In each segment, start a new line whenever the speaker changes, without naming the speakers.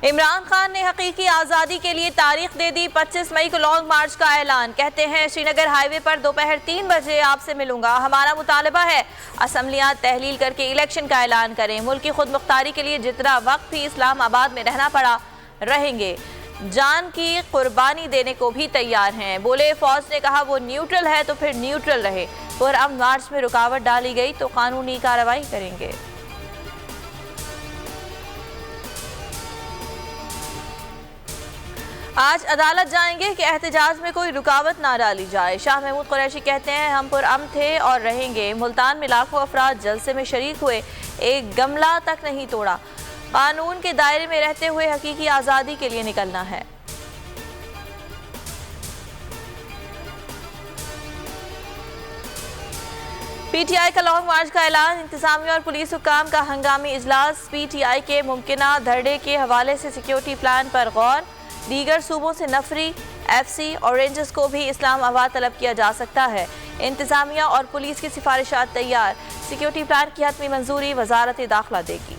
इमरान खान ने हकीकी आज़ादी के लिए तारीख दे दी। 25 मई को लॉन्ग मार्च का ऐलान। कहते हैं श्रीनगर हाईवे पर दोपहर 3 बजे आपसे मिलूंगा। हमारा मुतालबा है असम्बलियां तहलील करके इलेक्शन का ऐलान करें। मुल्क की खुद मुख्तारी के लिए जितना वक्त भी इस्लामाबाद में रहना पड़ा रहेंगे। जान की कुर्बानी देने को भी तैयार हैं। बोले फौज ने कहा वो न्यूट्रल है तो फिर न्यूट्रल रहे। और अब मार्च में रुकावट डाली गई तो कानूनी कार्रवाई करेंगे। आज अदालत जाएंगे कि एहतजाज में कोई रुकावट ना डाली जाए। शाह महमूद कुरैशी कहते हैं हम पुरअमन थे और रहेंगे। मुल्तान में लाखों अफराद जलसे में शरीक हुए, एक गमला तक नहीं तोड़ा। कानून के दायरे में रहते हुए हकीकी आज़ादी के लिए निकलना है। पीटीआई का लॉन्ग मार्च का ऐलान। इंतजामिया और पुलिस हुक्काम का हंगामी इजलास। पीटीआई के मुमकिना धरने के हवाले से सिक्योरिटी प्लान पर गौर। दीगर सूबों से नफरी, एफसी और रेंजर्स को भी इस्लामाबाद तलब किया जा सकता है। इंतजामिया और पुलिस की सिफारिशात तैयार। सिक्योरिटी प्लान की हतमी मंजूरी वजारत दाखिला देगी।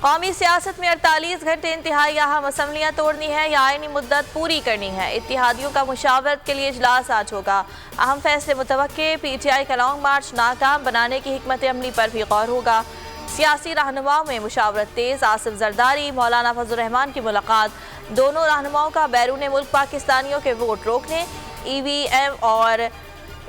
कौमी सियासत में 48 घंटे इंतहाई अहम। असम्बलियां तोड़नी है या आईनी मुद्दत पूरी करनी है। इत्तेहादियों का मुशावरत के लिए इजलास आज होगा। अहम फैसले मुतवक्के। पीटीआई का लॉन्ग मार्च नाकाम बनाने की हिकमत अमली पर भी गौर होगा। सियासी रहनुमाओं में मुशावरत तेज। आसिफ जरदारी मौलाना फजल रहमान की मुलाकात। दोनों रहनुमाओं का बैरून मुल्क पाकिस्तानियों के वोट रोकने, EVM और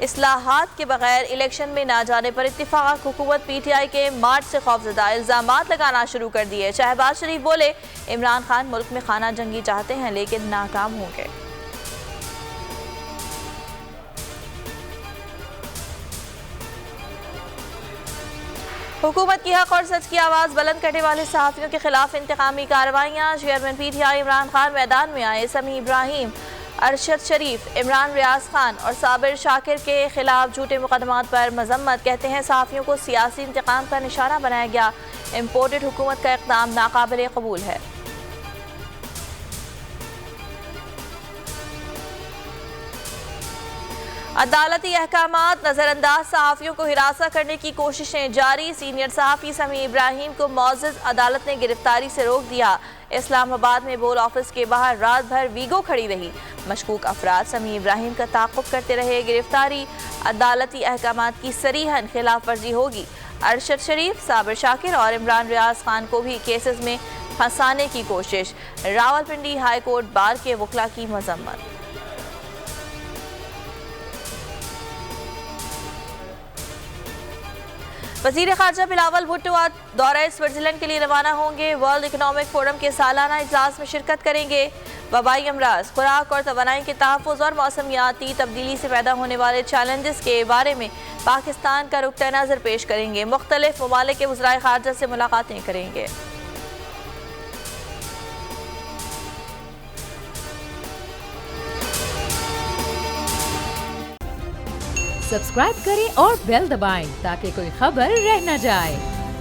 इस्लाहात के बगैर इलेक्शन में ना जाने पर इत्तिफाक। हुकूमत पीटीआई के मार्च से खौफजदा इल्जामात लगाना शुरू कर दिए। शहबाज शरीफ बोले इमरान खान मुल्क में खाना जंगी चाहते हैं लेकिन नाकाम होंगे। हुकूमत की हक और सच की आवाज़ बुलंद करने वाले सहाफ़ियों के खिलाफ इंतकामी कार्रवाइयाँ। चेयरमैन पीटीआई इमरान खान मैदान में आए। समी इब्राहिम, अरशद शरीफ, इमरान रियाज खान और साबिर शाकिर के खिलाफ झूठे मुकदमात पर मजम्मत। कहते हैं सहाफ़ियों को सियासी इंतकाम का निशाना बनाया गया। इम्पोर्टेड हुकूमत का इक़दाम नाकाबिल कबूल है। अदालती अहकामात। नजरअंदाज सहाफ़ियों को हिरासत करने की कोशिशें जारी। सीनियर सहाफ़ी समी इब्राहिम को मौजूद अदालत ने गिरफ्तारी से रोक दिया। इस्लामाबाद में बोल ऑफिस के बाहर रात भर वीगो खड़ी रही। मशकूक अफराद समी इब्राहिम का ताक़ुब करते रहे। गिरफ्तारी अदालती अहकामात की सरीहन खिलाफ वर्जी होगी। अरशद शरीफ, साबिर शाकिर और इमरान रियाज खान को भी केसेस में फंसाने की कोशिश। रावलपिंडी हाई कोर्ट बार के वकला की मजम्मत। वज़ीर ख़ारजा बिलावल भुट्टो आज दौरे स्विट्ज़रलैंड के लिए रवाना होंगे। वर्ल्ड इकनॉमिक फोरम के सालाना इजलास में शिरकत करेंगे। वबाई अमराज, खुराक और तवानाई के तहफ़्फ़ुज़ और मौसमियाती तब्दीली से पैदा होने वाले चैलेंजेस के बारे में पाकिस्तान का नुक्ता नज़र पेश करेंगे। मुख्तलिफ ममालिक के वज़राए ख़ारजा से मुलाकातें करेंगे।
सब्सक्राइब करें और बेल दबाएं ताकि कोई खबर रह न जाए।